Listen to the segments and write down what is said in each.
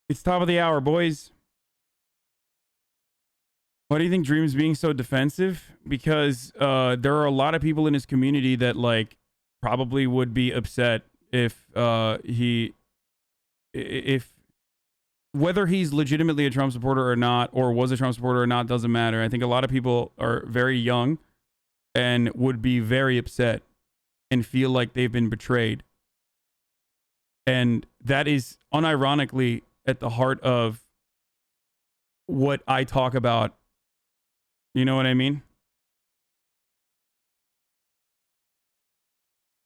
It's top of the hour, boys. Why do you think Dream's being so defensive? Because there are a lot of people in his community that like probably would be upset if if whether he's legitimately a Trump supporter or not, or was a Trump supporter or not, doesn't matter. I think a lot of people are very young and would be very upset and feel like they've been betrayed. And that is unironically at the heart of what I talk about. You know what I mean?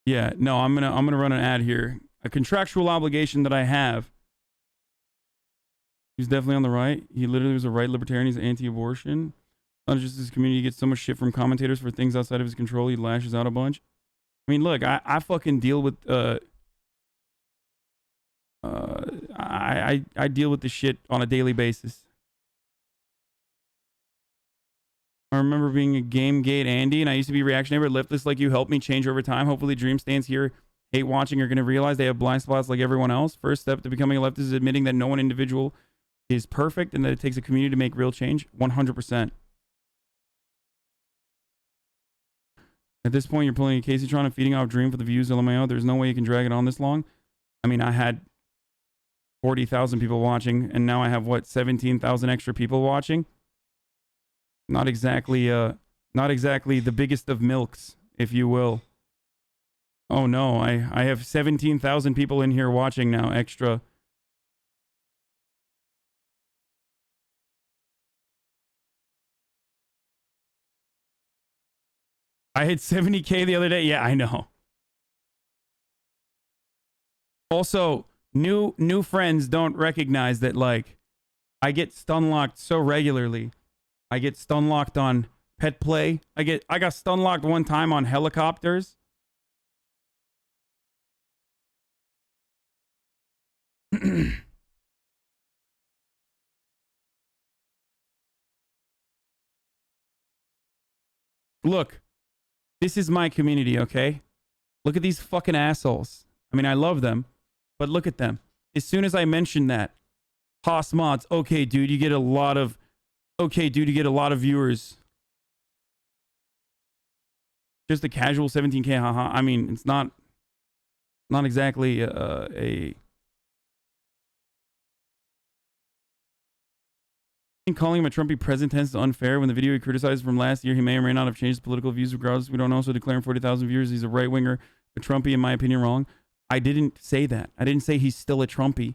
Yeah, no, I'm gonna run an ad here. A contractual obligation that I have. He's definitely on the right. He literally was a right libertarian. He's anti-abortion. Not just his community gets so much shit from commentators for things outside of his control. He lashes out a bunch. I mean, look, I fucking deal with I deal with this shit on a daily basis. I remember being a GameGate Andy, and I used to be reactionary. Leftists like you helped me change over time. Hopefully, Dream stands here, hate watching, are going to realize they have blind spots like everyone else. First step to becoming a leftist is admitting that no one individual is perfect and that it takes a community to make real change. 100%. At this point, you're pulling a Caseytron and feeding off Dream for the views. LMAO. There's no way you can drag it on this long. I mean, I had 40,000 people watching, and now I have what, 17,000 extra people watching. Not exactly the biggest of milks, if you will. Oh no, I have 17,000 people in here watching now, extra. I hit 70K the other day. Yeah, I know. Also, new friends don't recognize that, like, I get stun locked so regularly. I get stun locked on pet play. I got stun locked one time on helicopters. Look, this is my community, okay? Look at these fucking assholes. I mean, I love them, but look at them. As soon as I mention that, Haas mods, okay, dude, you get a lot of viewers. Just a casual 17K, haha. I mean, it's not exactly a... Calling him a Trumpy present tense is unfair. When the video he criticized from last year, he may or may not have changed his political views regardless. We don't know. So declaring 40,000 viewers, he's a right winger, a Trumpy, in my opinion, wrong. I didn't say that. I didn't say he's still a Trumpy.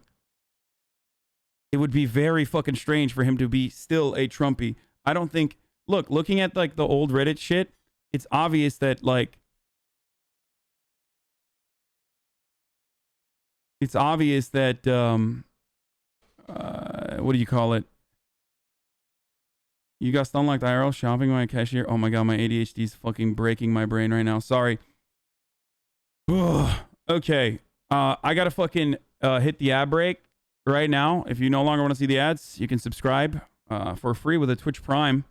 It would be very fucking strange for him to be still a Trumpy. I don't think... Look, looking at like the old Reddit shit, it's obvious that like... It's obvious that... what do you call it? You got stun locked IRL shopping my cashier. Oh my god, my ADHD is fucking breaking my brain right now. Sorry. Okay. I gotta fucking hit the ad break right now. If you no longer want to see the ads, you can subscribe for free with a Twitch Prime,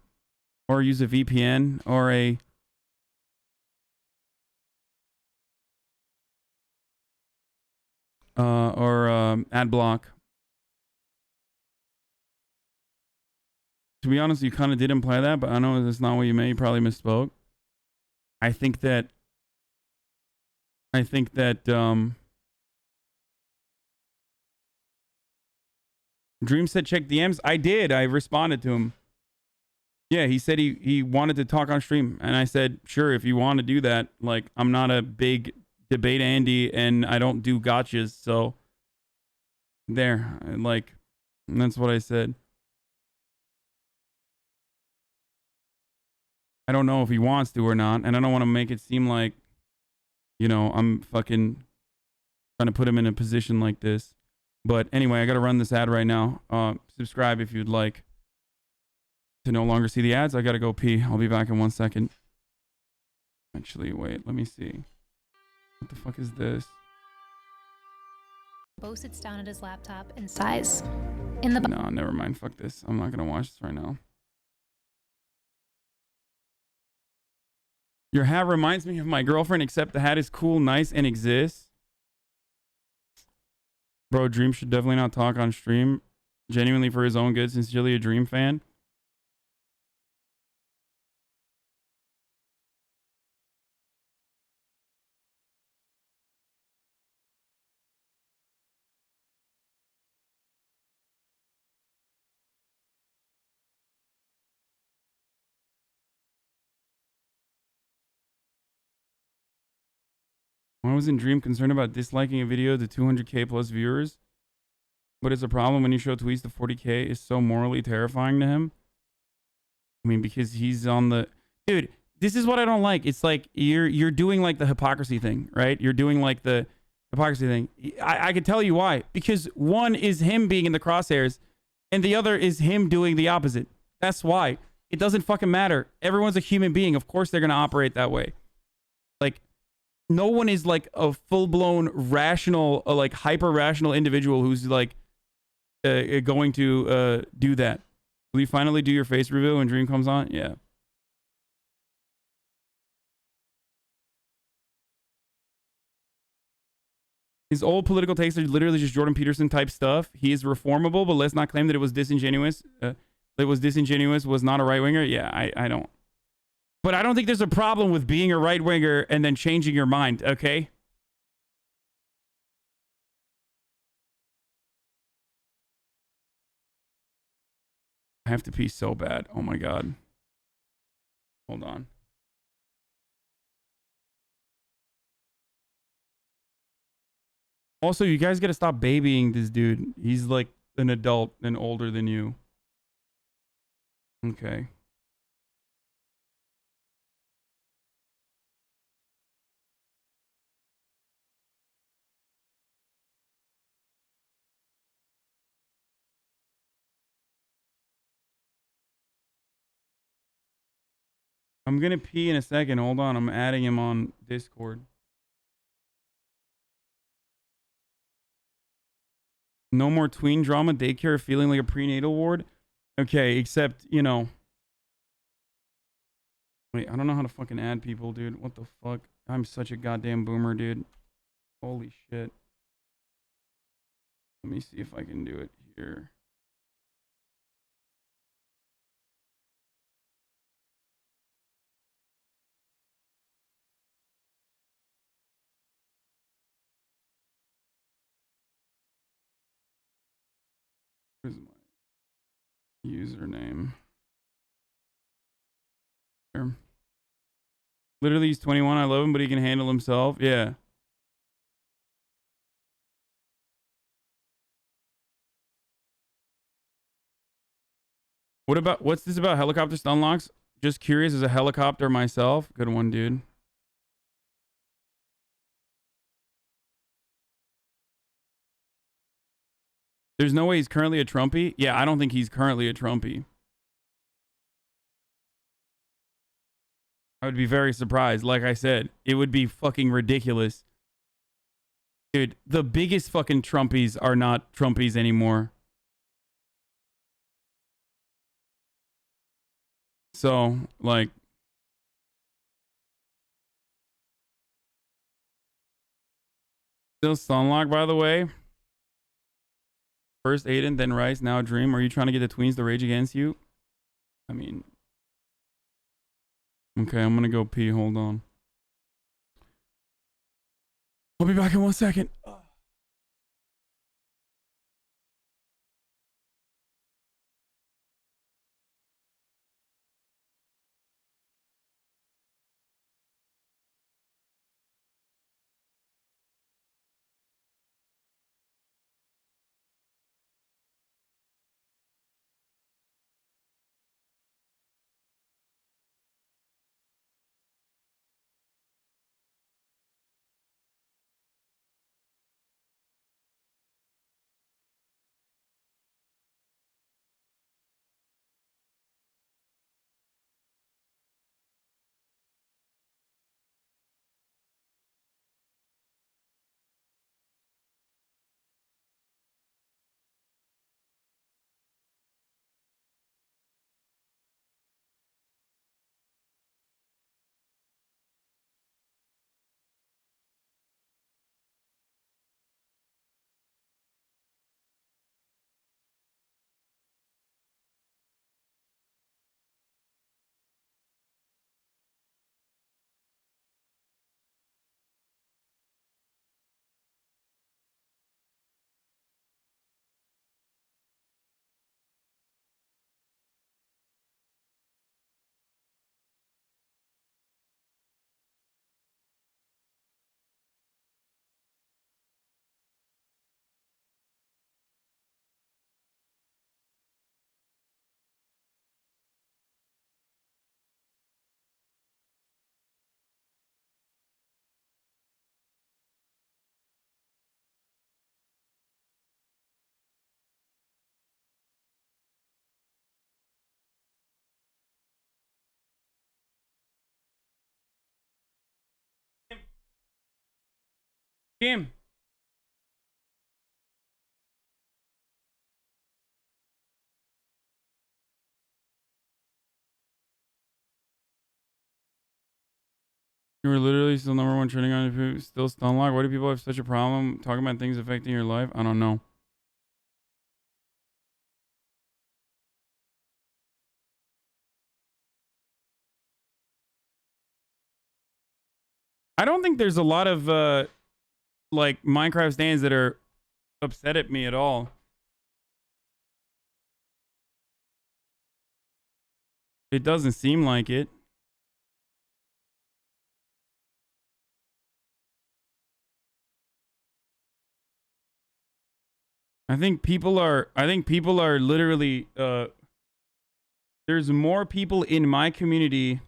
or use a VPN or a ad block. To be honest, you kind of did imply that, but I know that's not what you meant. You probably misspoke. I think that Dream said check DMs. I did. I responded to him. Yeah, he said he wanted to talk on stream, and I said, sure, if you want to do that. Like, I'm not a big debate Andy, and I don't do gotchas, so there. Like, that's what I said. I don't know if he wants to or not, and I don't want to make it seem like, you know, I'm fucking trying to put him in a position like this. But anyway, I got to run this ad right now. Subscribe if you'd like to no longer see the ads. I got to go pee. I'll be back in 1 second. Actually, wait, let me see. What the fuck is this? Bo sits down at his laptop and sighs. In the No, never mind. Fuck this. I'm not going to watch this right now. Your hat reminds me of my girlfriend, except the hat is cool, nice, and exists. Bro, Dream should definitely not talk on stream. Genuinely for his own good, sincerely a Dream fan. Why wasn't Dream concerned about disliking a video to 200k plus viewers? But it's a problem when you show tweets to 40k is so morally terrifying to him. I mean, because he's on the dude. This is what I don't like. It's like you're doing like the hypocrisy thing, right? You're doing like the hypocrisy thing. I can tell you why. Because one is him being in the crosshairs, and the other is him doing the opposite. That's why. It doesn't fucking matter. Everyone's a human being. Of course they're gonna operate that way. Like, no one is like a full-blown rational, like hyper-rational individual who's like going to do that. Will you finally do your face reveal when Dream comes on? Yeah. His old political takes are literally just Jordan Peterson type stuff. He is reformable, but let's not claim that it was disingenuous. Was not a right winger. Yeah, I don't. But I don't think there's a problem with being a right winger and then changing your mind, okay? I have to pee so bad. Oh my God. Hold on. Also, you guys got to stop babying this dude. He's like an adult and older than you. Okay. I'm going to pee in a second. Hold on. I'm adding him on Discord. No more tween drama. Daycare feeling like a prenatal ward. Okay, except, you know. Wait, I don't know how to fucking add people, dude. What the fuck? I'm such a goddamn boomer, dude. Holy shit. Let me see if I can do it here. Where's my username? There. Literally, he's 21. I love him, but he can handle himself. Yeah. What's this about helicopter stun locks? Just curious as a helicopter myself. Good one, dude. There's no way he's currently a Trumpy. Yeah, I don't think he's currently a Trumpy. I would be very surprised. Like I said, it would be fucking ridiculous. Dude, the biggest fucking Trumpies are not Trumpies anymore. So, like... Still Sunlock, by the way. First Aiden, then Rice, now Dream. Are you trying to get the tweens to rage against you? I mean... Okay, I'm gonna go pee. Hold on. I'll be back in 1 second. Kim. You were literally still number one trending on YouTube, still stunlock. Why do people have such a problem talking about things affecting your life? I don't know. I don't think there's a lot of like Minecraft stands that are upset at me at all. It doesn't seem like it. I think people are literally there's more people in my community.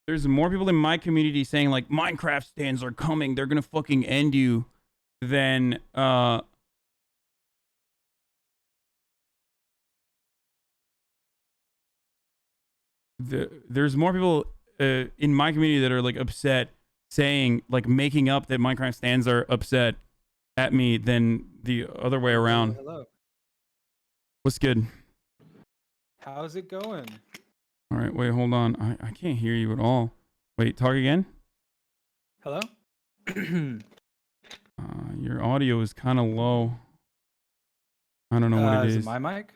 There's more people in my community saying like Minecraft stands are coming, they're gonna fucking end you, than there's more people in my community that are like upset, saying like making up that Minecraft stands are upset at me than the other way around. Hello. What's good? How's it going? All right, wait, hold on. I can't hear you at all. Wait, talk again. Hello? Your audio is kind of low. I don't know what it is. Is it my mic?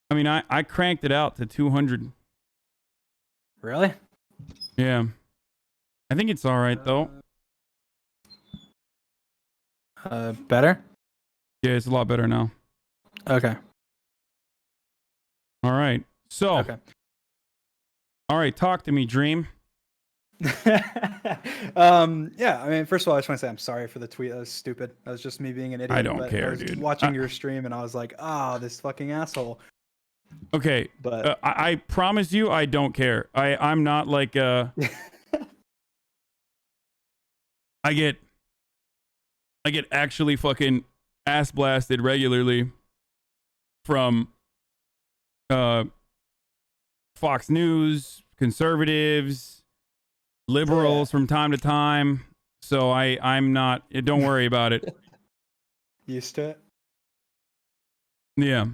I mean, I cranked it out to 200. Really? Yeah. I think it's all right, though. Better? Yeah, it's a lot better now. Okay. All right. So, Okay. all right, talk to me, Dream. Yeah, I mean, first of all, I just want to say I'm sorry for the tweet. That was stupid. That was just me being an idiot. I don't care, I was dude. watching your stream and I was like, this fucking asshole. Okay, But I promise you, I don't care. I'm not like I get actually fucking ass blasted regularly from Fox News, conservatives, liberals from time to time. So I'm not. Don't worry about it. used to it. Yeah.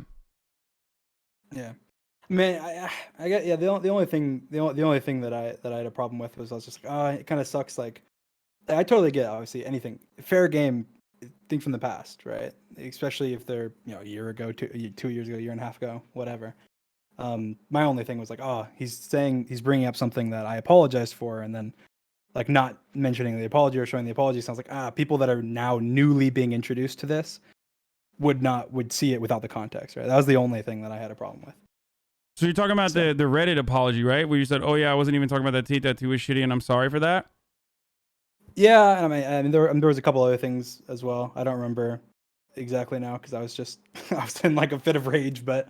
Yeah. Man, I get the only thing that I had a problem with was I was just like, it kind of sucks. Like, I totally get obviously anything fair game, thing from the past, right? Especially if they're a year ago, 2 years ago, a year and a half ago, whatever. My only thing was like, he's bringing up something that I apologized for, and then like not mentioning the apology or showing the apology sounds like people that are now newly being introduced to this would see it without the context, right? That was the only thing that I had a problem with. So you're talking about the Reddit apology, right? Where you said, "Oh yeah, I wasn't even talking about that tweet. That tweet was shitty, and I'm sorry for that." Yeah, and I mean there was a couple other things as well. I don't remember exactly now because I was just I was in like a fit of rage, but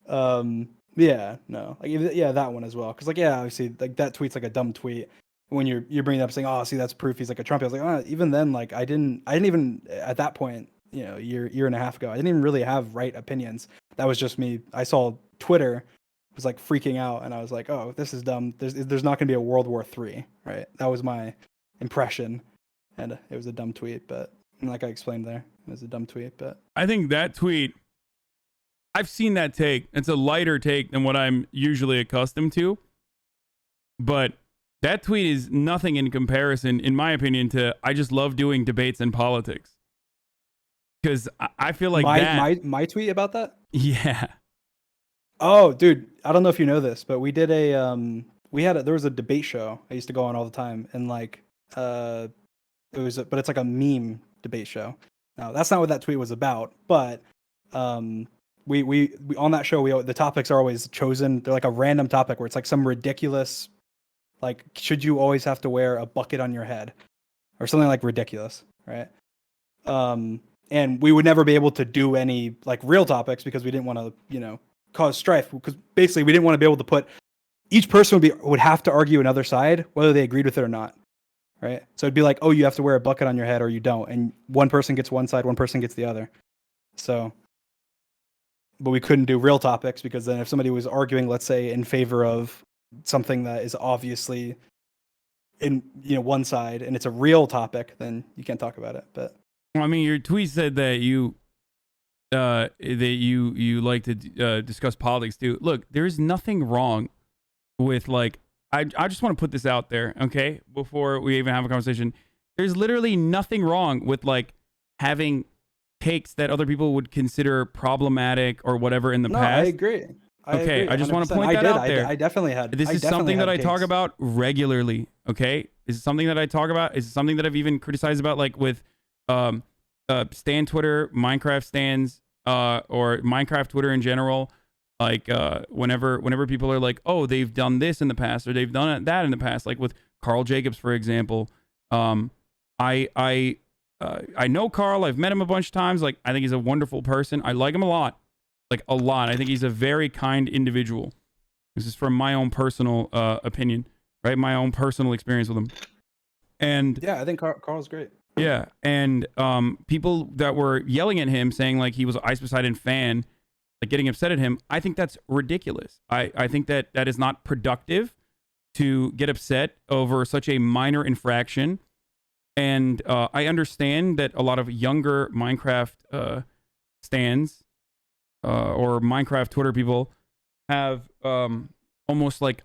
yeah, no, like that one as well. Because like obviously like that tweet's like a dumb tweet. When you're bringing up saying, see, that's proof he's like a Trump. I was like, even then, like I didn't even at that point, year and a half ago, I didn't even really have right opinions. That was just me. I saw Twitter was like freaking out, and I was like, this is dumb. There's not going to be a World War III, right? That was my impression, and it was a dumb tweet. But like I explained there, it was a dumb tweet. But I think that tweet, I've seen that take. It's a lighter take than what I'm usually accustomed to, but that tweet is nothing in comparison, in my opinion, to I just love doing debates and politics. Because I feel like my tweet about that. Yeah. Oh, dude, I don't know if you know this, but we did there was a debate show I used to go on all the time, and like but it's like a meme debate show. Now that's not what that tweet was about, but we on that show the topics are always chosen. They're like a random topic where it's like some ridiculous, like should you always have to wear a bucket on your head, or something like ridiculous, right? And we would never be able to do any like real topics because we didn't want to cause strife, because basically we didn't want to be able to put each person would have to argue another side whether they agreed with it or not, right? So it'd be like, you have to wear a bucket on your head or you don't, and one person gets one side, one person gets the other. So but we couldn't do real topics because then if somebody was arguing, let's say, in favor of something that is obviously in one side and it's a real topic, then you can't talk about it. But I mean, your tweet said that you like to discuss politics too. Look, there's nothing wrong with like I just want to put this out there, okay? Before we even have a conversation, there's literally nothing wrong with like having takes that other people would consider problematic or whatever in the no, past. I agree. Okay, I just want to 100%. point that out there. I definitely had. This I is definitely something that had I talk takes. about regularly. Okay, this is something that I talk about. This is something that I've even criticized about, like with Stan Twitter, Minecraft stands, or Minecraft Twitter in general. Like whenever people are like, oh, they've done this in the past or they've done that in the past, like with Carl Jacobs, for example. I know Carl. I've met him a bunch of times. Like, I think he's a wonderful person. I like him a lot. Like, a lot. I think he's a very kind individual. This is from my own personal opinion, right? My own personal experience with him. And yeah, I think Carl's great. yeah, and people that were yelling at him saying like he was an Ice Poseidon fan, like getting upset at him, I think that's ridiculous. I think that is not productive to get upset over such a minor infraction. And I understand that a lot of younger Minecraft stans or Minecraft Twitter people have almost like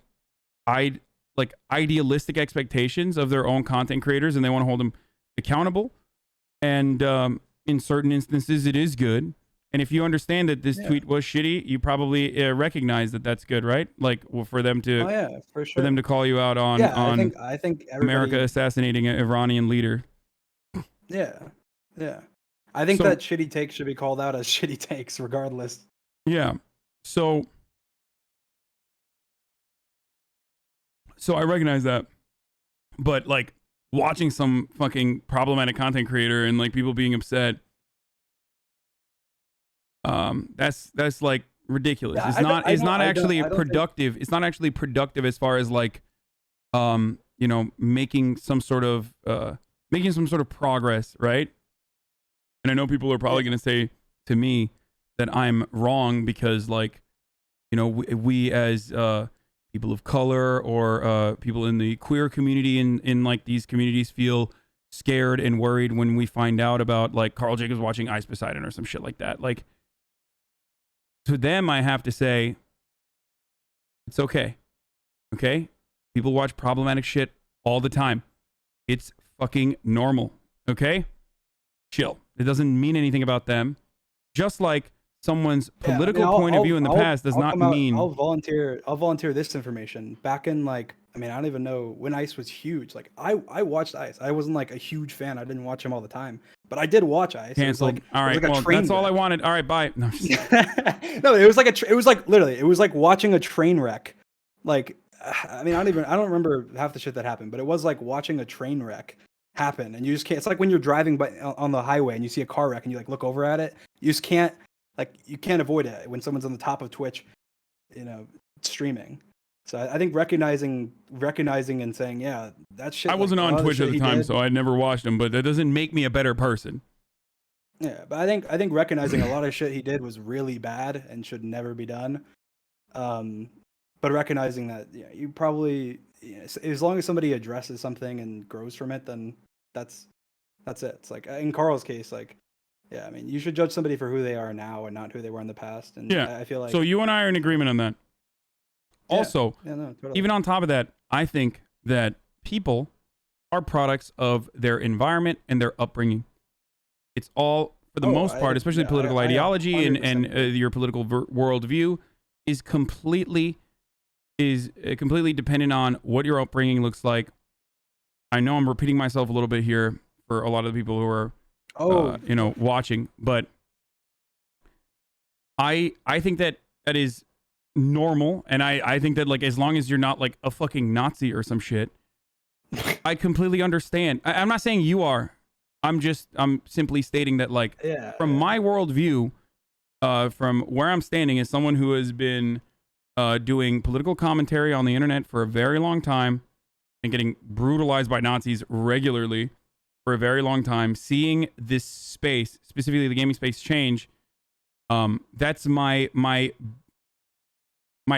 idealistic expectations of their own content creators, and they want to hold them accountable. And in certain instances, it is good. And if you understand that this tweet was shitty, you probably recognize that that's good, right? Like for them to, for sure. for them to call you out on I think America assassinating an Iranian leader. Yeah. I think that shitty takes should be called out as shitty takes, regardless. Yeah. So I recognize that, but like watching some fucking problematic content creator and like people being upset, that's like ridiculous. Yeah, It's not actually productive. It's not actually productive as far as like, making some sort of progress, right? And I know people are probably going to say to me that I'm wrong because like, we as people of color or people in the queer community in like these communities feel scared and worried when we find out about like Carl Jacobs watching Ice Poseidon or some shit like that. Like, to them, I have to say, it's okay. Okay? People watch problematic shit all the time. It's fucking normal. Okay? Chill. It doesn't mean anything about them. Just like someone's political point of view in the past does not mean. I'll volunteer this information. Back in like, I don't even know when Ice was huge. Like I watched Ice. I wasn't like a huge fan. I didn't watch him all the time, but I did watch Ice. Canceled. All right. Well, that's all I wanted. All right. Bye. No, no, it was like watching a train wreck. Like, I don't remember half the shit that happened, but it was like watching a train wreck happen, and you just can't. It's like when you're driving on the highway and you see a car wreck and you like look over at it. You just can't. Like, you can't avoid it when someone's on the top of Twitch, streaming. So I think recognizing and saying, yeah, that shit. I wasn't on Twitch at the time, so I never watched him, but that doesn't make me a better person. Yeah, but I think recognizing a lot of shit he did was really bad and should never be done. But recognizing that, you probably, as long as somebody addresses something and grows from it, then that's it. It's like in Carl's case, like. Yeah, you should judge somebody for who they are now and not who they were in the past. And yeah, I feel like. So you and I are in agreement on that. Yeah. Also, totally. Even on top of that, I think that people are products of their environment and their upbringing. It's all, for the most part, especially political ideology and your political worldview, is completely dependent on what your upbringing looks like. I know I'm repeating myself a little bit here for a lot of the people who are. Watching, but I think that is normal, and I think that like as long as you're not like a fucking Nazi or some shit, I completely understand. I'm not saying you are. I'm simply stating that like from my worldview, from where I'm standing as someone who has been doing political commentary on the internet for a very long time and getting brutalized by Nazis regularly. For a very long time, seeing this space, specifically the gaming space, change, that's my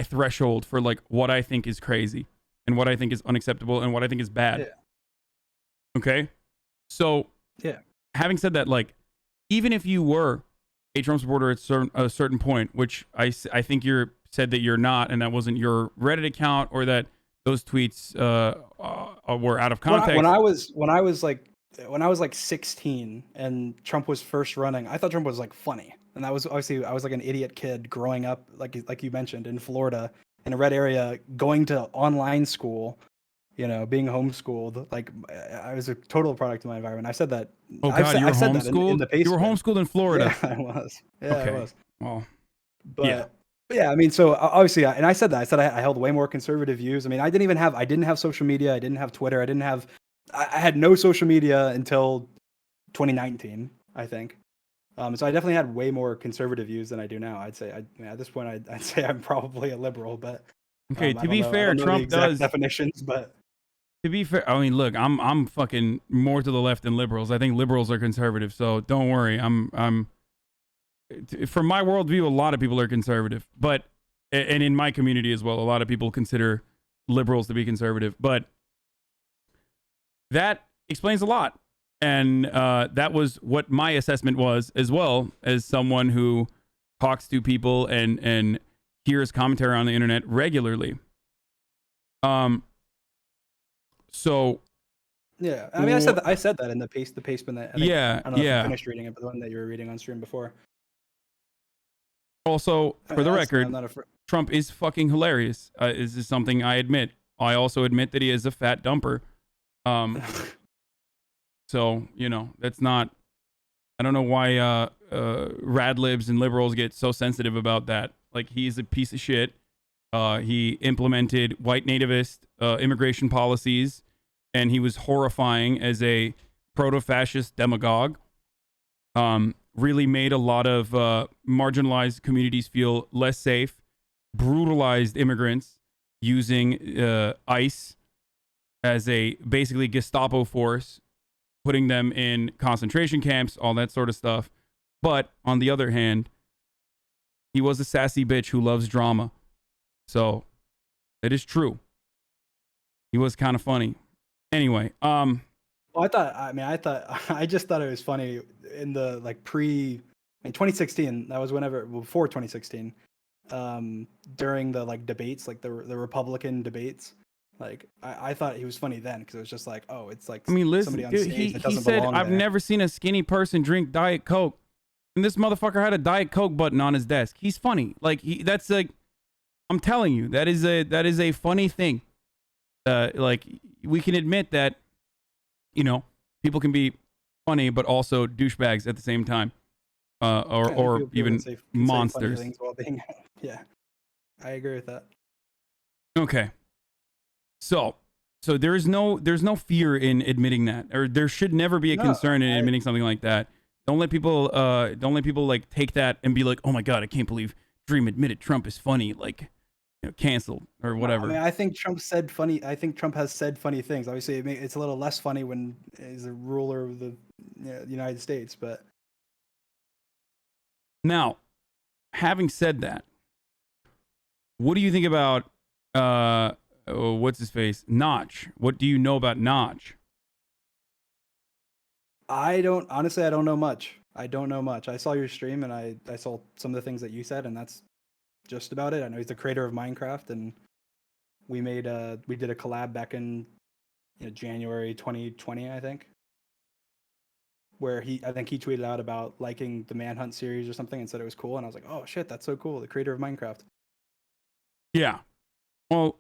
threshold for like what I think is crazy. and what I think is unacceptable and what I think is bad. Yeah. Okay? So, Yeah. having said that, like, even if you were a Trump supporter at a certain point, which I think you said that you're not, and that wasn't your Reddit account, or that those tweets were out of context. When I was like 16 and Trump was first running, I thought Trump was like funny, and that was obviously I was like an idiot kid growing up, like you mentioned, in Florida in a red area, going to online school, being homeschooled. Like I was a total product of my environment. I said that. Oh God, you were I said that homeschooled? in the basement. You were homeschooled in Florida. Yeah, I was. Yeah, okay. I was. Well, But yeah. yeah, I mean, so obviously, and I said that. I said I held way more conservative views. I mean, I didn't have social media. I didn't have Twitter. I had no social media until 2019, I think. So I definitely had way more conservative views than I do now. I'd say at this point, I'd say I'm probably a liberal, but okay. To be I fair, don't know the Trump exact does definitions, but to be fair, I mean, look, I'm fucking more to the left than liberals. I think liberals are conservative, so don't worry. I'm from my worldview, a lot of people are conservative, but and in my community as well, a lot of people consider liberals to be conservative. But that explains a lot, and that was what my assessment was, as well as someone who talks to people and hears commentary on the internet regularly. So yeah, I mean, I said that in the pastement that I think, yeah, I don't know if you yeah. finished reading it, but the one that you were reading on stream before. Also, for the record, I'm not Trump is fucking hilarious. This is something I admit. I also admit that he is a fat dumper. So, that's not. I don't know why radlibs and liberals get so sensitive about that. Like, he's a piece of shit. He implemented white nativist immigration policies, and he was horrifying as a proto-fascist demagogue. Really made a lot of marginalized communities feel less safe, brutalized immigrants using ICE as a basically Gestapo force, putting them in concentration camps, all that sort of stuff. But on the other hand, he was a sassy bitch who loves drama. So it is true. He was kind of funny. Anyway, Well, I just thought it was funny in the in 2016. That was before 2016, during the debates, the Republican debates. Like I thought he was funny then because it was just like, oh, it's like listen, somebody on dude, stage that doesn't he said, belong I've there. never seen a skinny person drink Diet Coke, and this motherfucker had a Diet Coke button on his desk. He's funny. That's like, I'm telling you, that is a funny thing. We can admit that, people can be funny, but also douchebags at the same time, or even monsters. Yeah, I agree with that. Okay, so there's no fear in admitting that, or there should never be a concern in admitting something like that. Don't let people like take that and be like, oh my God, I can't believe Dream admitted Trump is funny, like, canceled or whatever. I mean, I think Trump has said funny things. Obviously, it's a little less funny when he's a ruler of the United States. But now, having said that, what do you think about what's his face, Notch? What do you know about Notch? I don't know much. I saw your stream and I saw some of the things that you said, and that's just about it. I know he's the creator of Minecraft, and we did a collab back in January 2020, I think, where I think he tweeted out about liking the Manhunt series or something and said it was cool, and I was like, oh shit, that's so cool, the creator of Minecraft. Yeah. Well,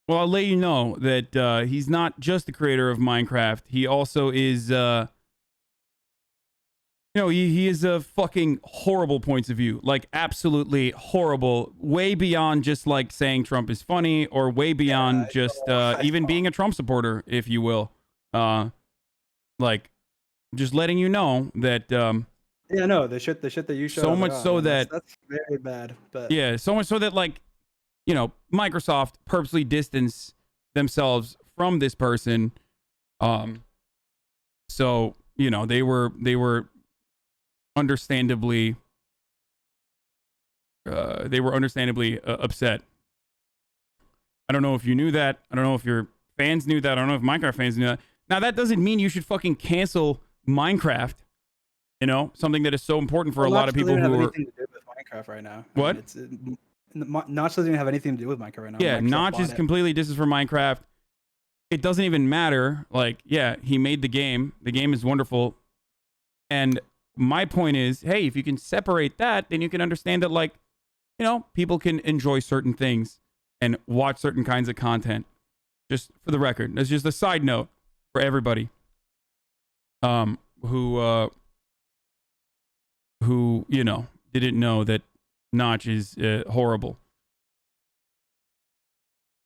I'll let you know that he's not just the creator of Minecraft. He also is he is a fucking horrible points of view, like absolutely horrible, way beyond just like saying Trump is funny, or way beyond even being a Trump supporter, if you will. Like, just letting you know that. Yeah, no, the shit that you showed. So much so that that's very bad. But yeah, so much so that like, Microsoft purposely distanced themselves from this person. So they were understandably upset. I don't know if you knew that. I don't know if your fans knew that. I don't know if Minecraft fans knew that. Now, that doesn't mean you should fucking cancel Minecraft. You know, something that is so important for a lot of people who who have are. anything to do with Minecraft right now. What? Notch doesn't even have anything to do with Minecraft right now. Yeah, Microsoft Notch bought is it. completely distance from Minecraft. It doesn't even matter. Like, yeah, he made the game. The game is wonderful. And my point is, hey, if you can separate that, then you can understand that, like, you know, people can enjoy certain things and watch certain kinds of content. Just for the record, that's just a side note for everybody who you know, didn't know that Notch is horrible.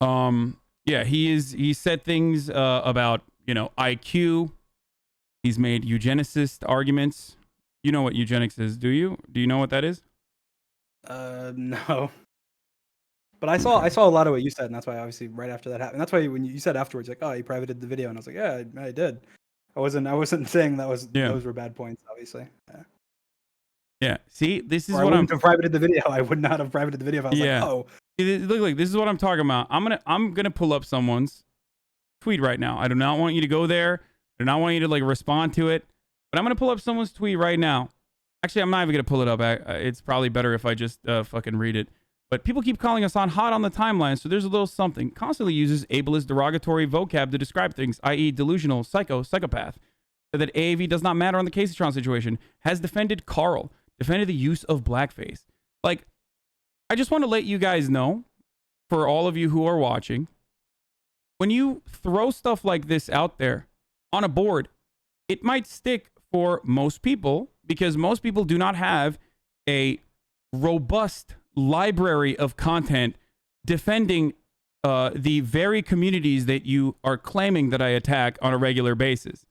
Yeah, he said things about, you know, IQ. He's made eugenicist arguments. You know what eugenics is, do you? Do you know what that is? No. But I saw a lot of what you said, and that's why obviously right after that happened. That's why when you said afterwards, like, oh, you privated the video, and I was like, yeah, I did. I wasn't saying those were bad points, obviously. Yeah. Yeah. See, this is Or what I wouldn't have privated the video. I would not have privated the video if I was like, oh. Look, like, this is what I'm talking about. I'm gonna pull up someone's tweet right now. I do not want you to go there. I do not want you to like respond to it. But I'm gonna pull up someone's tweet right now. Actually, I'm not even gonna pull it up. It's probably better if I just fucking read it. But people keep calling us on hot on the timeline, so there's a little something. Constantly uses ableist derogatory vocab to describe things, i.e. delusional, psychopath. That AAV does not matter on the Caseytron situation. Has defended Carl. Defended the use of blackface. Like, I just want to let you guys know, for all of you who are watching, when you throw stuff like this out there on a board, it might stick for most people because most people do not have a robust library of content defending the very communities that you are claiming that I attack on a regular basis.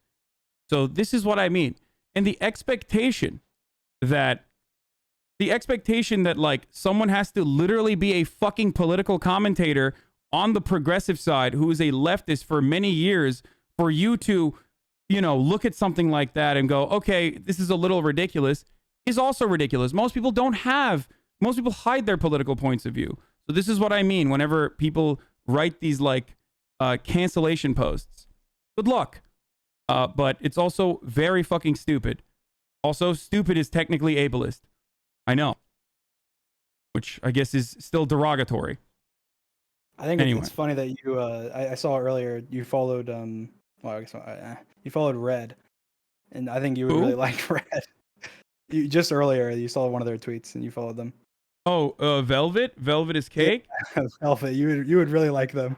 So this is what I mean. And the expectation that like someone has to literally be a fucking political commentator on the progressive side who is a leftist for many years for you to, you know, look at something like that and go, okay, this is a little ridiculous, is also ridiculous. Most people hide their political points of view. So this is what I mean whenever people write these like cancellation posts. Good luck. But it's also very fucking stupid. Also, stupid is technically ableist. I know. Which I guess is still derogatory. I think it's funny that you, I saw earlier, you followed, well, I guess, you followed Red. And I think you would really like Red. Just earlier, you saw one of their tweets and you followed them. Oh, Velvet? Velvet is cake? Yeah, Velvet, you would really like them.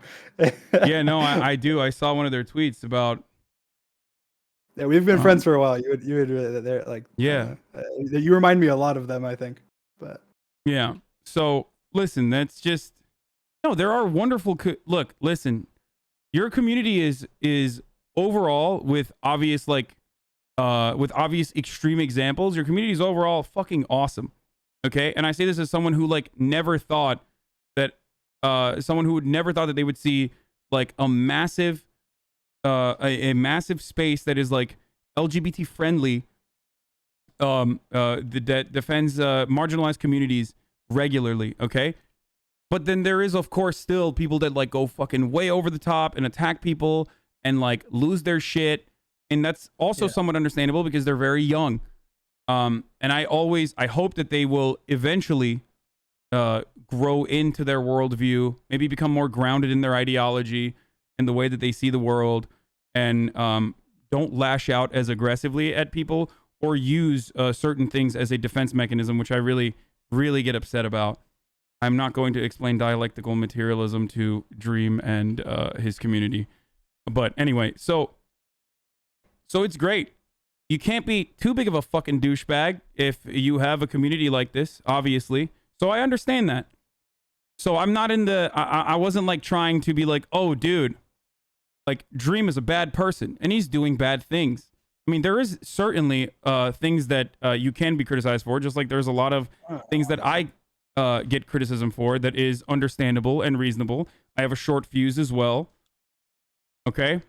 Yeah, no, I do. I saw one of their tweets about... Yeah, we've been friends for a while. You would really, they're like, yeah. You remind me a lot of them, I think. But yeah. So listen, that's just no. There are wonderful. Look, listen. Your community is overall with obvious extreme examples. Your community is overall fucking awesome. Okay, and I say this as someone who like never thought that someone who would never thought that they would see like a massive space that is like LGBT friendly, that defends marginalized communities regularly. Okay, but then there is of course still people that like go fucking way over the top and attack people and like lose their shit, and that's also somewhat understandable because they're very young. And I hope that they will eventually grow into their worldview, maybe become more grounded in their ideology and the way that they see the world. And don't lash out as aggressively at people or use certain things as a defense mechanism, which I really, really get upset about. I'm not going to explain dialectical materialism to Dream and his community. But anyway, so it's great. You can't be too big of a fucking douchebag if you have a community like this, obviously. So I understand that. So I'm not in the... I wasn't like trying to be like, oh, dude, like Dream is a bad person and he's doing bad things. I mean, there is certainly things that you can be criticized for, just like there's a lot of things that I get criticism for that is understandable and reasonable. I have a short fuse as well. Okay?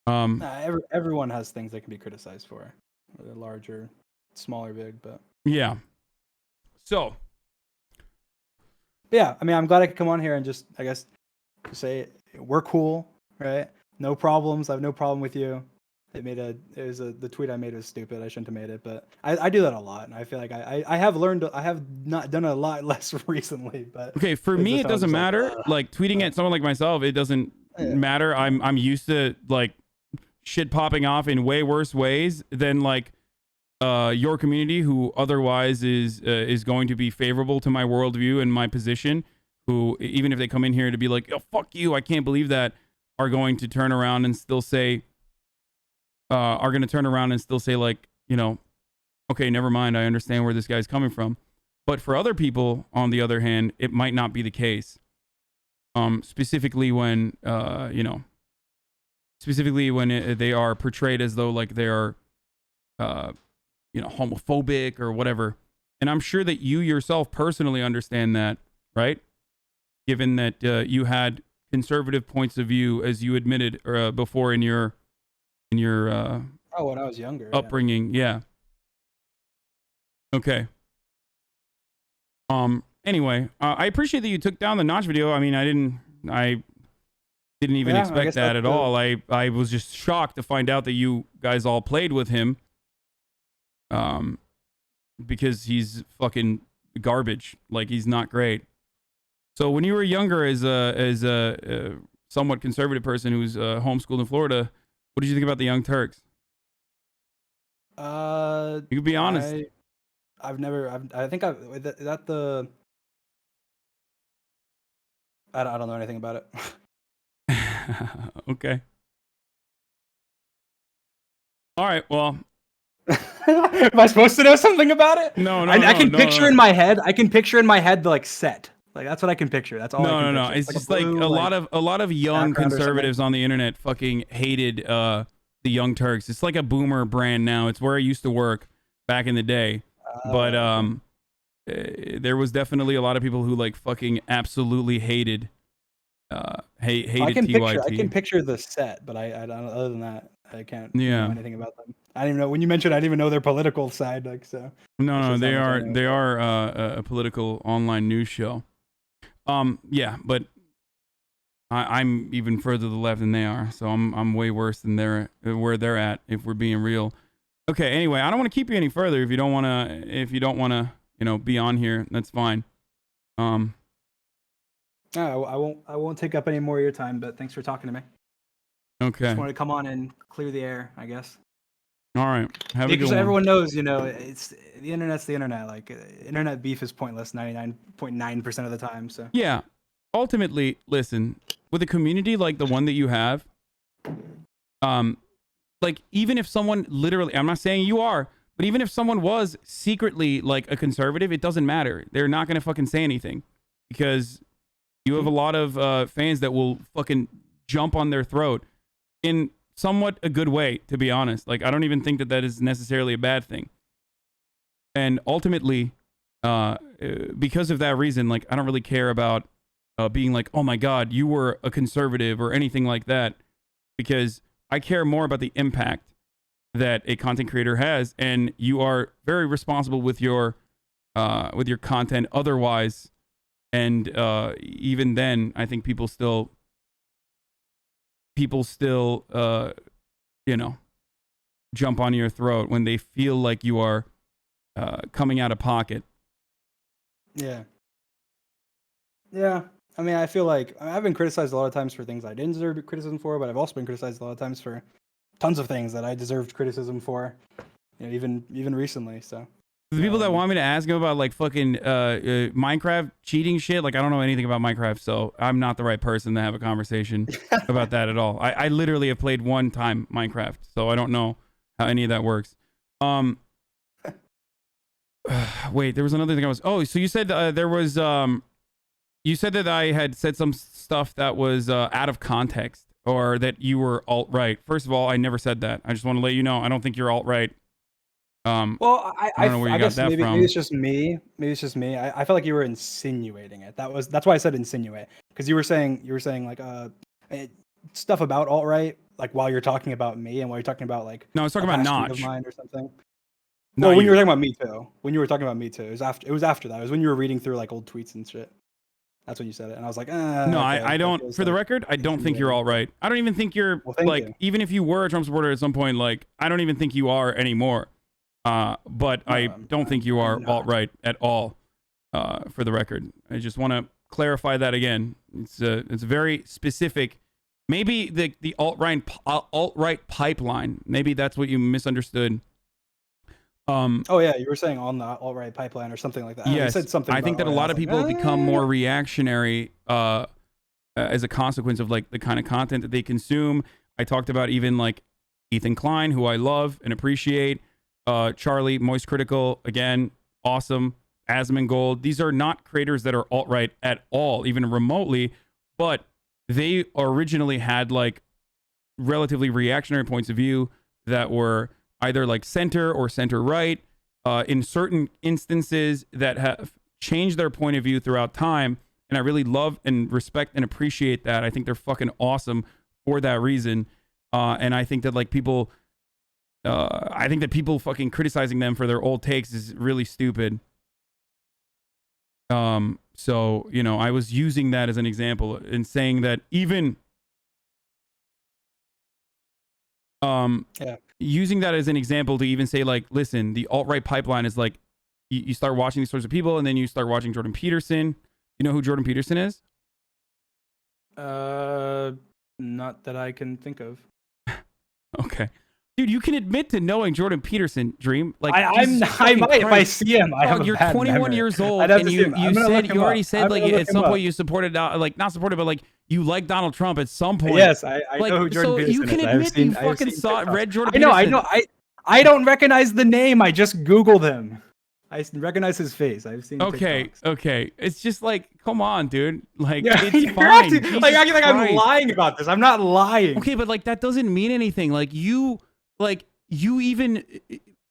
Everyone has things they can be criticized for. Whether large or small or big, but... Yeah. So... Yeah, I mean, I'm glad I could come on here and just, I guess, Just say we're cool, right? No problems. I have no problem with you. The tweet I made was stupid. I shouldn't have made it, but I do that a lot, and I feel like I have learned. I have not done a lot less recently, but Okay, for me, it doesn't matter. Like tweeting at someone like myself, it doesn't matter. I'm used to like shit popping off in way worse ways than like your community, who otherwise is going to be favorable to my worldview and my position. Who, even if they come in here to be like, "Oh fuck you," I can't believe that, are going to turn around and still say, like, you know, okay, never mind. I understand where this guy's coming from. But for other people, on the other hand, it might not be the case. Specifically when, they are portrayed as though like they are, homophobic or whatever. And I'm sure that you yourself personally understand that, right? Given that you had conservative points of view, as you admitted before in your when I was younger, upbringing, yeah. Okay. Anyway, I appreciate that you took down the Notch video. I mean, I didn't even expect that at all. I was just shocked to find out that you guys all played with him. Because he's fucking garbage. Like, he's not great. So when you were younger, as a somewhat conservative person who's homeschooled in Florida, what did you think about the Young Turks? You can be honest. I don't know anything about it. Okay. All right. Well, am I supposed to know something about it? No. I can picture in my head. I can picture in my head the like set. Like that's what I can picture. That's all. No. It's just like a lot of young conservatives on the internet fucking hated the Young Turks. It's like a boomer brand now. It's where I used to work back in the day. But there was definitely a lot of people who like fucking absolutely hated TYT. I can picture the set, but I don't. Other than that, I can't know anything about them. I didn't even know when you mentioned. I didn't even know their political side. Like so. No, they are a political online news show. Yeah, but I'm even further to the left than they are, so I'm way worse than where they're at, if we're being real. Okay, anyway, I don't want to keep you any further. If you don't want to, be on here, that's fine. No, I won't take up any more of your time, but thanks for talking to me. Okay. Just wanted to come on and clear the air, I guess. All right. Have a good one. Everyone knows, it's the internet's the internet. Like internet beef is pointless 99.9% of the time. So yeah, ultimately, listen, with a community like the one that you have, like even if someone literally, I'm not saying you are, but even if someone was secretly like a conservative, it doesn't matter. They're not gonna fucking say anything because you have a lot of fans that will fucking jump on their throat in somewhat a good way, to be honest. Like, I don't even think that is necessarily a bad thing. And ultimately, because of that reason, like, I don't really care about being like, oh my God, you were a conservative or anything like that, because I care more about the impact that a content creator has, and you are very responsible with your content otherwise. And even then, I think people still, jump on your throat when they feel like you are coming out of pocket. Yeah. I mean, I feel like I've been criticized a lot of times for things I didn't deserve criticism for, but I've also been criticized a lot of times for tons of things that I deserved criticism for, even recently. So the people that want me to ask him about like fucking Minecraft cheating shit, like I don't know anything about Minecraft, so I'm not the right person to have a conversation about that at all. I literally have played one time Minecraft, so I don't know how any of that works. Wait, there was another thing so you said there was you said that I had said some stuff that was out of context, or that you were alt-right. First of all, I never said that. I just want to let you know I don't think you're alt-right. Well, I don't know where you got that maybe, from. Maybe it's just me. I felt like you were insinuating it. That's why I said insinuate, because you were saying like stuff about alt-right, like while you're talking about me and while you're talking about like no, I was talking about Notch of mine or something. No, well, when you were talking about me too. It was after that. It was when you were reading through like old tweets and shit. That's when you said it, and I was like, No, okay. I don't. For the record, I don't think you're alt-right. I don't even think you're like, even if you were a Trump supporter at some point, like, I don't even think you are anymore. But I don't think you are alt-right at all. For the record, I just want to clarify that again. It's very specific. Maybe the alt-right pipeline. Maybe that's what you misunderstood. Oh yeah, you were saying on the alt-right pipeline or something like that. Yes, you said something. I think that a lot of people become more reactionary as a consequence of like the kind of content that they consume. I talked about even like Ethan Klein, who I love and appreciate. Charlie, Moist Critical, again, awesome. Asmongold. These are not creators that are alt-right at all, even remotely, but they originally had like relatively reactionary points of view that were either like center or center right, in certain instances that have changed their point of view throughout time. And I really love and respect and appreciate that. I think they're fucking awesome for that reason. And I think that like people, I think that people fucking criticizing them for their old takes is really stupid. So, you know, I was using that as an example and saying that even, using that as an example to even say like, listen, the alt-right pipeline is like, you start watching these sorts of people and then you start watching Jordan Peterson. You know who Jordan Peterson is? Not that I can think of. Okay. Dude, you can admit to knowing Jordan Peterson, Dream. Like I might if I see him. You're 21 years old, and you already said like at some point you supported like not supported, but like you like Donald Trump at some point. Yes, I know who Jordan Peterson is. So you can admit you fucking read Jordan Peterson. I know. I don't recognize the name. I just Googled him. I recognize his face. I've seen. Okay. It's just like, come on, dude. Like, yeah, it's fine. Acting like I'm lying about this. I'm not lying. Okay, but like that doesn't mean anything. Like you even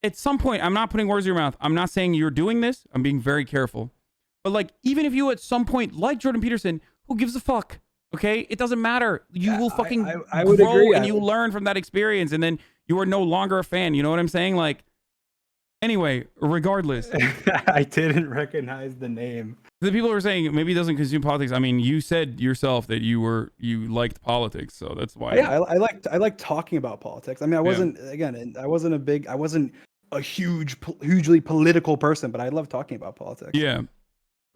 at some point, I'm not putting words in your mouth. I'm not saying you're doing this. I'm being very careful. But like, even if you at some point like Jordan Peterson, who gives a fuck? Okay, it doesn't matter. You will fucking I would grow agree. and you learn from that experience, and then you are no longer a fan. You know what I'm saying? Like, anyway, regardless, I didn't recognize the name. The people were saying maybe he doesn't consume politics. I mean, you said yourself that you liked politics, so that's why. Yeah, I liked talking about politics. I mean, I wasn't a hugely political person, but I love talking about politics. Yeah,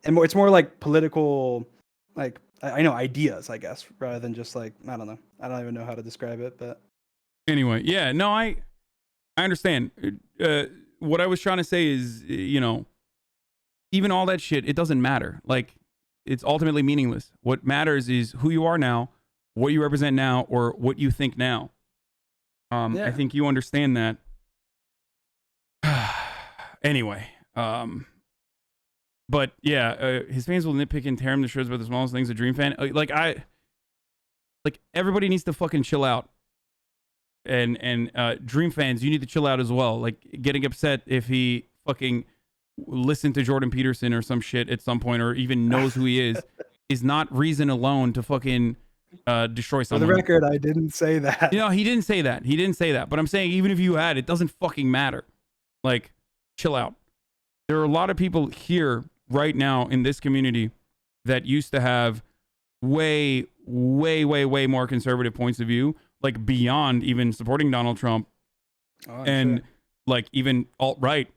and it's more like political, like I know ideas, I guess, rather than just like I don't know. I don't even know how to describe it, but anyway, yeah, no, I understand. What I was trying to say is, you know, even all that shit, it doesn't matter. Like, it's ultimately meaningless. What matters is who you are now, what you represent now, or what you think now. I think you understand that. Anyway, but yeah, his fans will nitpick and tear him to shreds about the smallest things. A Dream fan, like everybody needs to fucking chill out. And Dream fans, you need to chill out as well. Like, getting upset if he fucking listened to Jordan Peterson or some shit at some point, or even knows who he is not reason alone to fucking destroy someone. For the record, I didn't say that. You know, he didn't say that. He didn't say that. But I'm saying, even if you had, it doesn't fucking matter. Like, chill out. There are a lot of people here right now in this community that used to have way more conservative points of view, like beyond even supporting Donald Trump, and like even alt-right.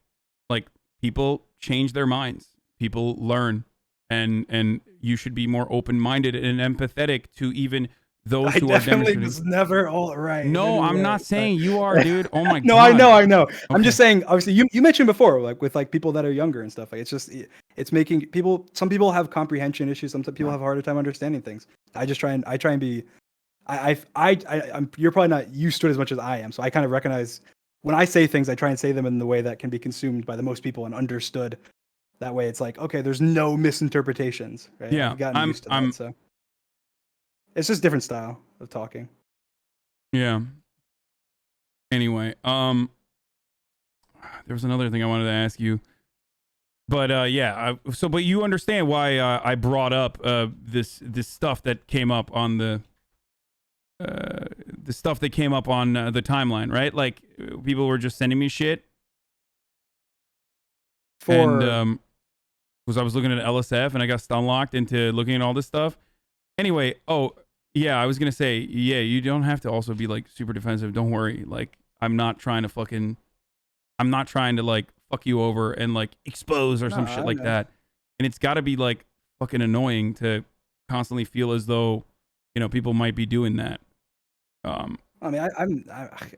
Like, people change their minds, people learn, and you should be more open-minded and empathetic to even those who are demonstrating. I definitely was never alt-right. No, I'm not saying you are, dude. Oh my god. No, I know. Okay. I'm just saying, obviously, you mentioned before, like with like people that are younger and stuff. Like, it's making people. Some people have comprehension issues. Some people have a harder time understanding things. I try and be. You're probably not used to it as much as I am, so I kind of recognize when I say things, I try and say them in the way that can be consumed by the most people and understood. That way, it's like, okay, there's no misinterpretations, right? Yeah, I've gotten used to that, so it's just different style of talking. Yeah. Anyway, there was another thing I wanted to ask you, but but you understand why I brought up this stuff that came up on the timeline, right? Like, people were just sending me shit. because I was looking at LSF and I got stun locked into looking at all this stuff. Anyway, yeah, I was gonna say, yeah, you don't have to also be like super defensive. Don't worry. Like, I'm not trying to like fuck you over and like expose or No, some shit I like know. that. And it's got to be like fucking annoying to constantly feel as though, people might be doing that. I mean,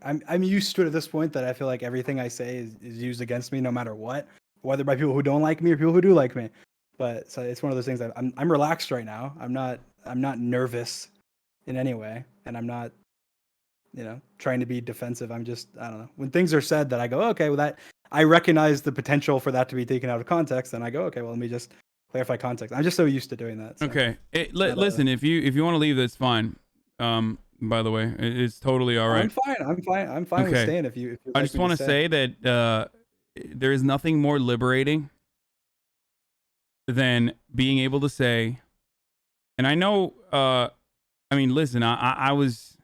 I'm used to it at this point that I feel like everything I say is used against me no matter what, whether by people who don't like me or people who do like me. But so it's one of those things that I'm relaxed right now. I'm not nervous in any way, and I'm not trying to be defensive. I'm just, I don't know, when things are said that I go, okay, well, that I recognize the potential for that to be taken out of context, and I go, okay, well, let me just clarify context. I'm just so used to doing that. So Okay. not Listen, if you want to leave, that's fine. By the way, it's totally all I'm right. fine. I'm fine with Okay. staying if you I like just me to want to stay. say that there is nothing more liberating than being able to say, and I know, I mean, listen, I was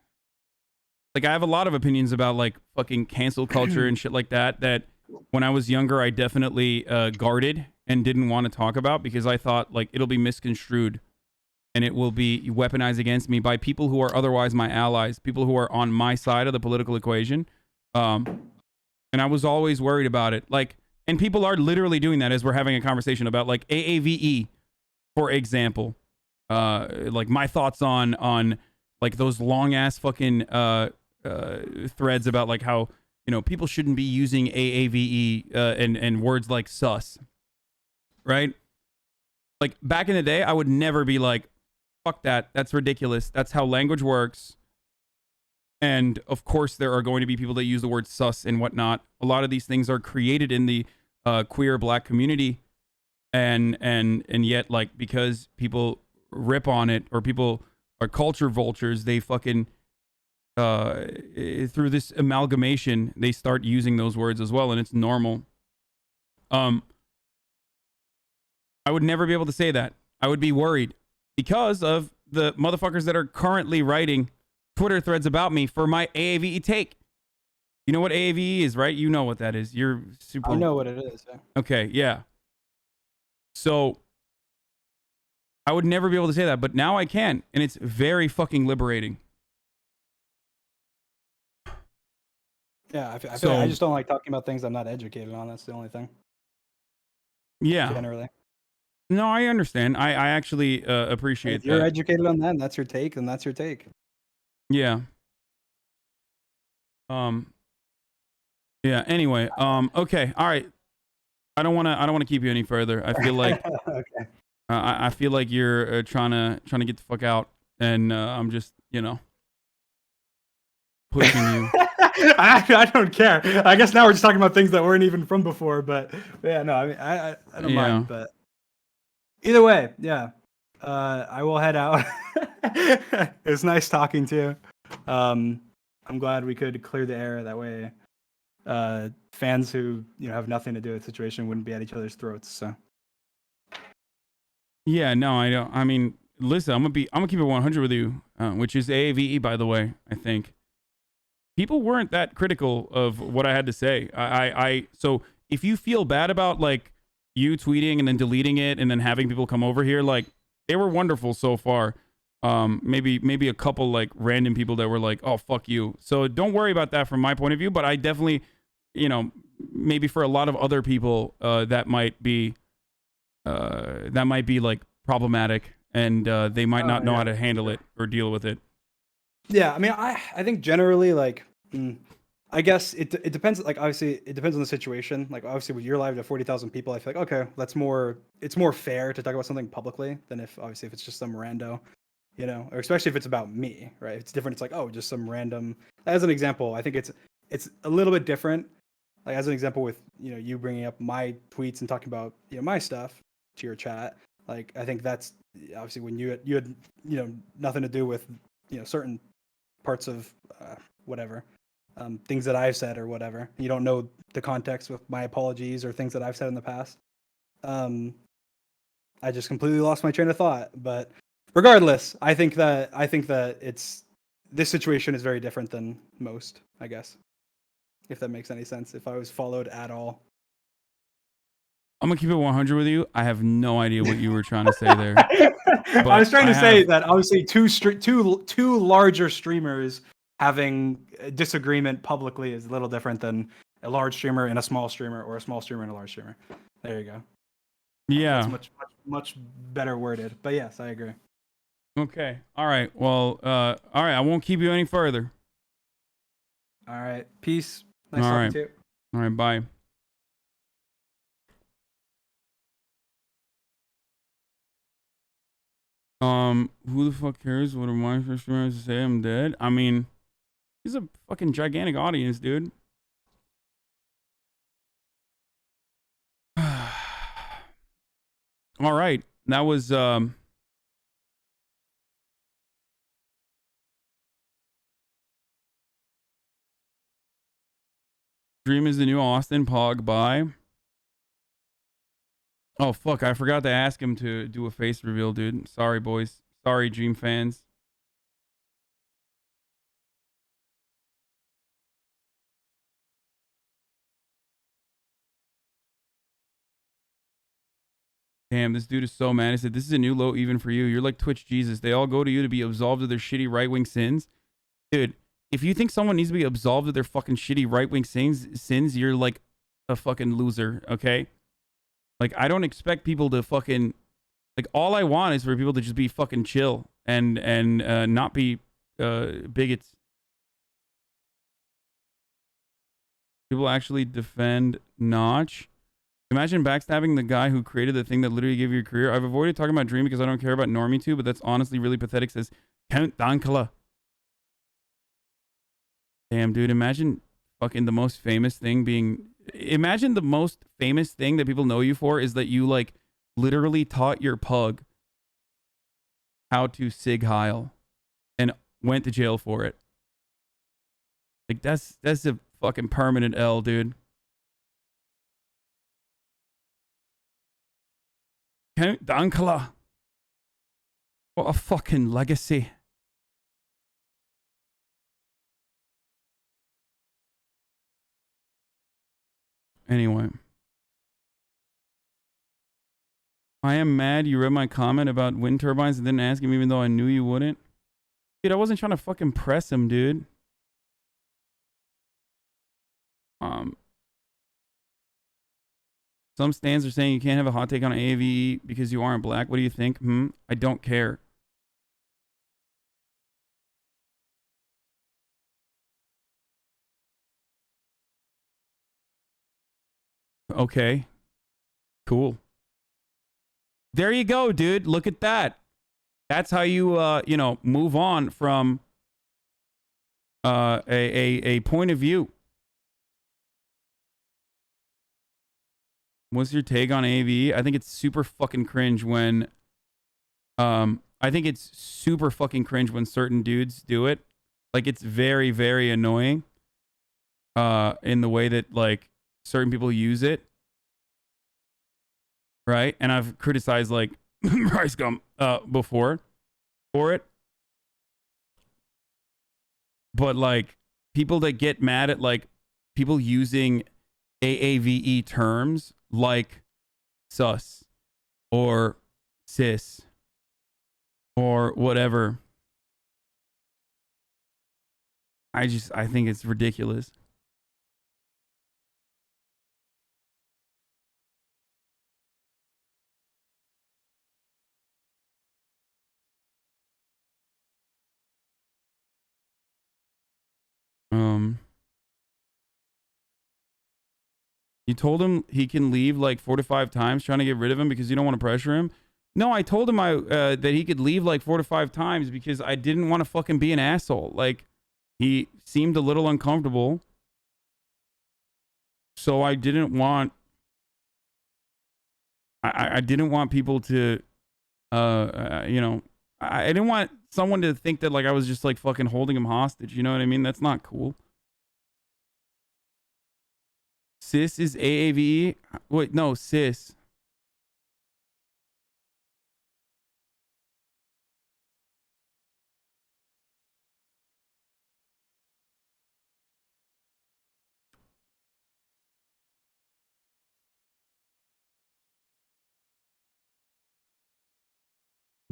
like, I have a lot of opinions about like fucking cancel culture and shit like that. That when I was younger, I definitely guarded and didn't want to talk about because I thought like it'll be misconstrued and it will be weaponized against me by people who are otherwise my allies, people who are on my side of the political equation. And I was always worried about it. Like, and people are literally doing that as we're having a conversation about like AAVE, for example. Like my thoughts on like those long ass fucking threads about like how people shouldn't be using AAVE and words like sus, right? Like back in the day, I would never be like, fuck that. That's ridiculous. That's how language works. And of course, there are going to be people that use the word sus and whatnot. A lot of these things are created in the queer black community, and yet, like, because people rip on it or people are culture vultures, they fucking through this amalgamation, they start using those words as well, and it's normal. I would never be able to say that. I would be worried because of the motherfuckers that are currently writing Twitter threads about me for my AAVE take. You know what AAVE is, right? You know what that is. You're super. I know what it is. Yeah. Okay, yeah. So I would never be able to say that, but now I can, and it's very fucking liberating. Yeah, I feel So- like I just don't like talking about things I'm not educated on. That's the only thing. Yeah. Generally, No, I understand. I actually and appreciate if you're that. educated on that, and that's your take, then that's your take. Yeah. Yeah. Anyway. Okay. All right. I don't want to keep you any further. I feel like Okay. I feel like you're trying to get the fuck out, and I'm just pushing you. I don't care. I guess now we're just talking about things that weren't even from before, but yeah, no, I mean, I don't Yeah. mind, but either way, yeah, I will head out. It was nice talking to you. I'm glad we could clear the air that way. Fans who have nothing to do with the situation wouldn't be at each other's throats. So Yeah. No, I don't. I mean, listen, I'm gonna keep it 100 with you, which is AAVE, by the way. I think people weren't that critical of what I had to say. So if you feel bad about like you tweeting and then deleting it and then having people come over here, like they were wonderful so far. Maybe a couple like random people that were like, oh fuck you. So don't worry about that from my point of view. But I definitely, maybe for a lot of other people, that might be like problematic, and they might not know how to handle it or deal with it. yeah, I mean, I think generally like. I guess it depends. Like obviously, it depends on the situation. Like obviously, with your live to 40,000 people, I feel like okay, that's more. It's more fair to talk about something publicly than if it's just some rando, or especially if it's about me, right? If it's different. It's like oh, just some random. As an example, I think it's a little bit different. Like as an example, with you bringing up my tweets and talking about my stuff to your chat. Like I think that's obviously when you had nothing to do with certain parts of whatever. Things that I've said or whatever. You don't know the context with my apologies or things that I've said in the past. I just completely lost my train of thought. But regardless, I think that this situation is very different than most, I guess. If that makes any sense. If I was followed at all. I'm gonna keep it 100 with you. I have no idea what you were trying to say there. I was trying to say have, that obviously two larger streamers having a disagreement publicly is a little different than a large streamer and a small streamer, or a small streamer and a large streamer. There you go. Yeah. That's much better worded. But yes, I agree. Okay. All right. Well, all right. I won't keep you any further. All right. Peace. Nice All talking right. to you. All right. Bye. Who the fuck cares what my first streamer has to say? I'm dead. I mean, he's a fucking gigantic audience, dude. All right. That was Dream is the new Austin Pog. Bye. Oh fuck, I forgot to ask him to do a face reveal, dude. Sorry, boys. Sorry, Dream fans. Damn, this dude is so mad. He said, "This is a new low even for you. You're like Twitch Jesus. They all go to you to be absolved of their shitty right-wing sins." Dude, if you think someone needs to be absolved of their fucking shitty right-wing sins, you're like a fucking loser, okay? Like, I don't expect people to fucking... Like, all I want is for people to just be fucking chill and not be bigots. People actually defend Notch. Imagine backstabbing the guy who created the thing that literally gave you a career. I've avoided talking about Dream because I don't care about Normie too, but that's honestly really pathetic, says Count Dankala. Damn, dude, imagine fucking the most famous thing being... Imagine the most famous thing that people know you for is that you, like, literally taught your pug how to sig heil and went to jail for it. Like, that's a fucking permanent L, dude. Count Dankala. What a fucking legacy. Anyway. I am mad you read my comment about wind turbines and didn't ask him even though I knew you wouldn't. Dude, I wasn't trying to fucking press him, dude. Some stands are saying you can't have a hot take on AVE because you aren't black. What do you think? I don't care. Okay. Cool. There you go, dude. Look at that. That's how you move on from a point of view. What's your take on AVE? I think it's super fucking cringe when I think it's super fucking cringe when certain dudes do it. Like, it's very, very annoying in the way that, like, certain people use it. Right? And I've criticized, like, Rice Gum before for it. But, like, people that get mad at, like, people using AAVE terms like sus or cis or whatever, I think it's ridiculous. You told him he can leave like 4 to 5 times trying to get rid of him because you don't want to pressure him. No, I told him that he could leave like 4 to 5 times because I didn't want to fucking be an asshole. Like, he seemed a little uncomfortable. So I didn't want I didn't want people to I didn't want someone to think that like I was just like fucking holding him hostage, you know what I mean? That's not cool. Cis is AAVE? Wait, no, cis.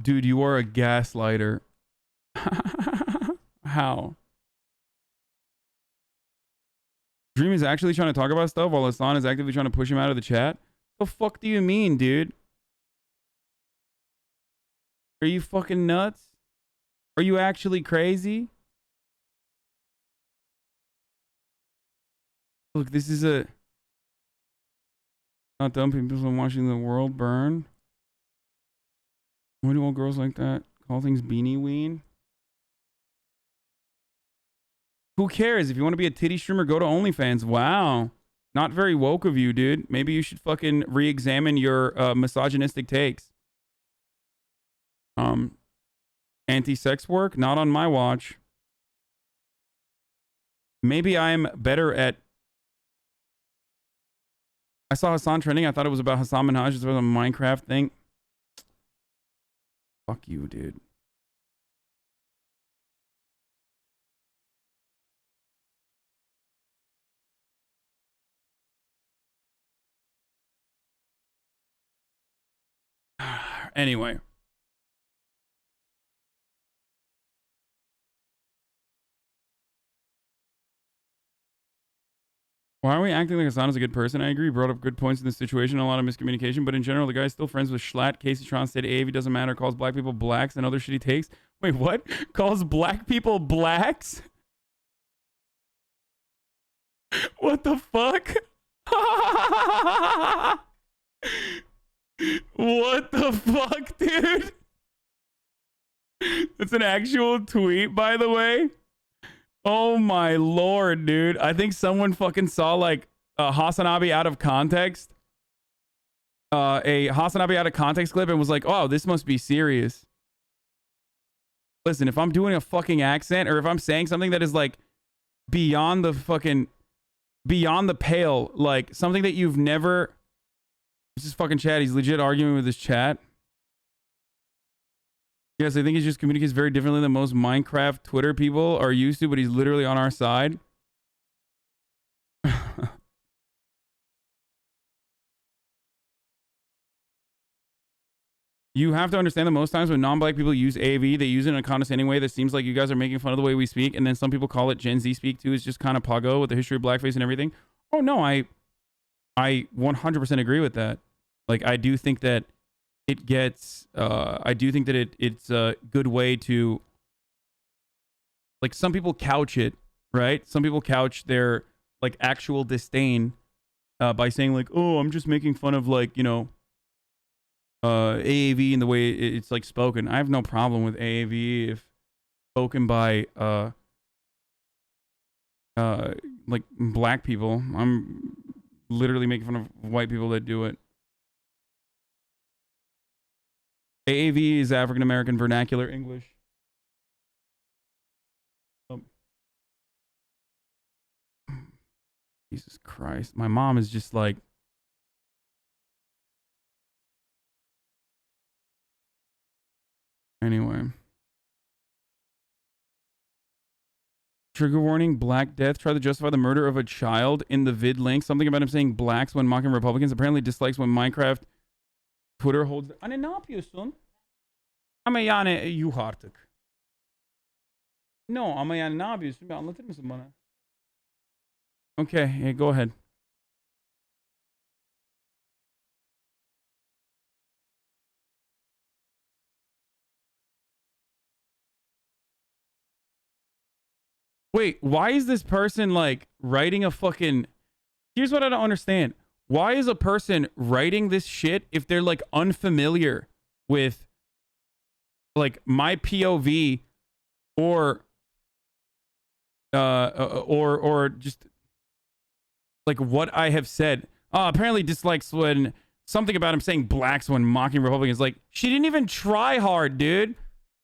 Dude, you are a gaslighter. How? Dream is actually trying to talk about stuff while Hassan is actively trying to push him out of the chat? The fuck do you mean, dude? Are you fucking nuts? Are you actually crazy? Look, this is a... Not dumb people from watching the world burn. Why do all girls like that call things beanie ween? Who cares? If you want to be a titty streamer, go to OnlyFans. Wow. Not very woke of you, dude. Maybe you should fucking re-examine your misogynistic takes. Anti-sex work? Not on my watch. Maybe I'm better at... I saw Hassan trending. I thought it was about Hassan Minhaj. It was a Minecraft thing. Fuck you, dude. Anyway. Why are we acting like Hassan is a good person? I agree. He brought up good points in this situation. A lot of miscommunication. But in general, the guy's still friends with Schlatt. Casey Tron said AAV doesn't matter. Calls black people blacks and other shitty takes. Wait, what? Calls black people blacks? What the fuck? What the fuck, dude? It's an actual tweet, by the way. Oh my lord, dude. I think someone fucking saw like a Hasanabi out of context. A Hasanabi out of context clip and was like, oh, this must be serious. Listen, if I'm doing a fucking accent or if I'm saying something that is like beyond the pale, like something that you've never... This is fucking chat. He's legit arguing with his chat. Yes, I think he just communicates very differently than most Minecraft Twitter people are used to, but he's literally on our side. You have to understand that most times when non-black people use AAV, they use it in a condescending way that seems like you guys are making fun of the way we speak, and then some people call it Gen Z speak too. It's just kind of poggo with the history of blackface and everything. Oh no, I 100% agree with that. Like, I do think that it gets, I do think that it's a good way to, like, some people couch it, right? Some people couch their, like, actual disdain by saying, like, oh, I'm just making fun of, like, you know, AAV and the way it's, like, spoken. I have no problem with AAV if spoken by, like, black people. I'm literally making fun of white people that do it. AAV is African American Vernacular English. Jesus Christ. My mom is just like... Anyway. Trigger warning, Black Death tried to justify the murder of a child in the vid link. Something about him saying blacks when mocking Republicans. Apparently dislikes when Minecraft Twitter holds... Anne ne yapıyorsun? Ama yani yuh artık. No, ama yani ne yapıyorsun? Bir anlatır mısın bana? Okay, yeah, go ahead. Wait, why is this person like writing a fucking... Here's what I don't understand. Why is a person writing this shit if they're like unfamiliar with like my POV or just like what I have said? Apparently dislikes when something about him saying blacks when mocking Republicans. Like, she didn't even try hard, dude.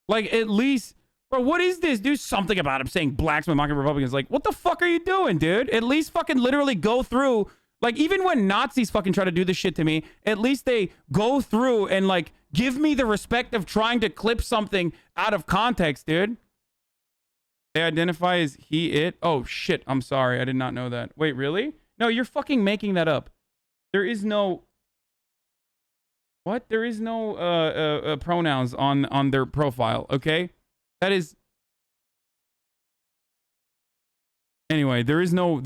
Like, at least... Bro, what is this? Do something about him saying blacks when mocking Republicans. Like, what the fuck are you doing, dude? At least fucking literally go through. Like, even when Nazis fucking try to do this shit to me, at least they go through and, like, give me the respect of trying to clip something out of context, dude. They identify as he, it. Oh, shit. I'm sorry. I did not know that. Wait, really? No, you're fucking making that up. There is no... What? There is no pronouns on their profile. Okay, that is. Anyway, there is no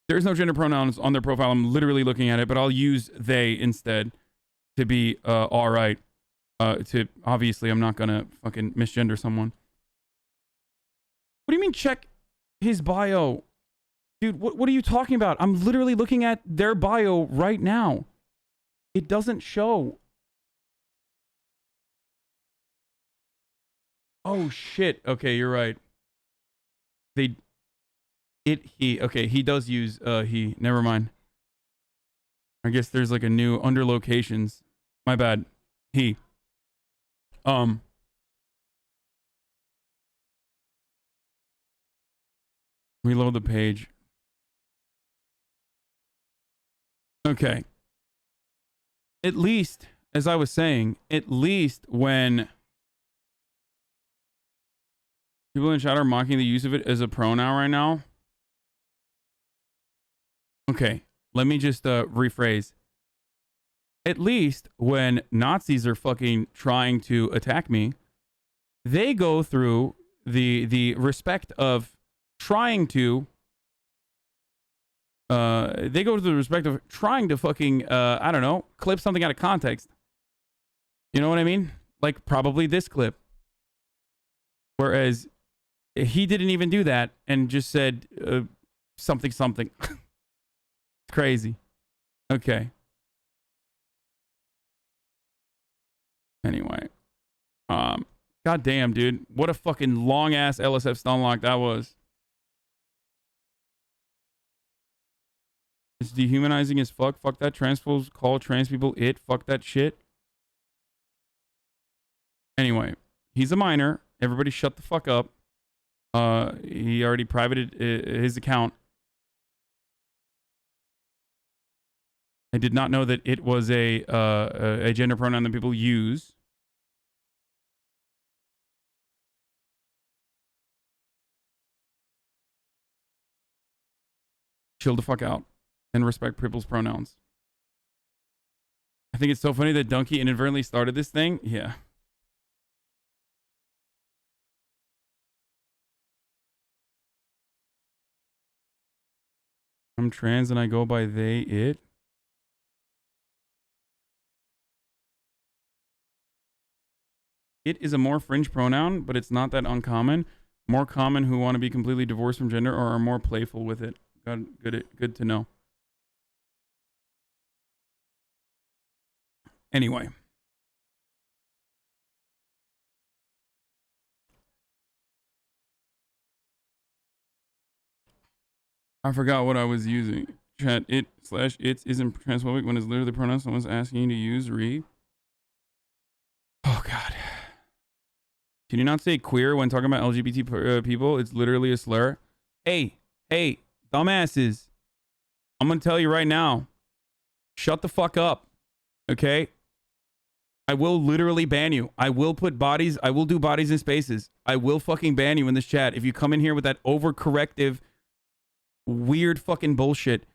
gender pronouns on their profile. I'm literally looking at it, but I'll use they instead to be all right. To obviously, I'm not gonna fucking misgender someone. What do you mean check his bio? Dude, what are you talking about? I'm literally looking at their bio right now. It doesn't show. Oh shit. Okay, you're right. He does use he. Never mind. I guess there's like a new under locations. My bad. He. Reload the page. Okay. At least, as I was saying, at least when people in chat are mocking the use of it as a pronoun right now. Okay, let me just rephrase. At least when Nazis are fucking trying to attack me, they go through the respect of trying to fucking I don't know, clip something out of context. You know what I mean? Like probably this clip. Whereas he didn't even do that and just said something. It's crazy. Okay. Anyway. God damn, dude. What a fucking long ass LSF stun lock that was. It's dehumanizing as fuck. Fuck that. Transphobes call trans people it. Fuck that shit. Anyway, he's a minor. Everybody shut the fuck up. He already privated his account. I did not know that it was a gender pronoun that people use. Chill the fuck out and respect people's pronouns. I think it's so funny that Donkey inadvertently started this thing. Yeah. I'm trans and I go by they, it. It is a more fringe pronoun, but it's not that uncommon. More common who want to be completely divorced from gender or are more playful with it. Good to know. Anyway. I forgot what I was using. Chat it/its isn't transphobic when it's literally the pronoun someone's asking you to use. Oh God. Can you not say queer when talking about LGBT people? It's literally a slur. Hey, dumbasses. I'm going to tell you right now. Shut the fuck up. Okay? I will literally ban you. I will do bodies in spaces. I will fucking ban you in this chat if you come in here with that overcorrective, weird fucking bullshit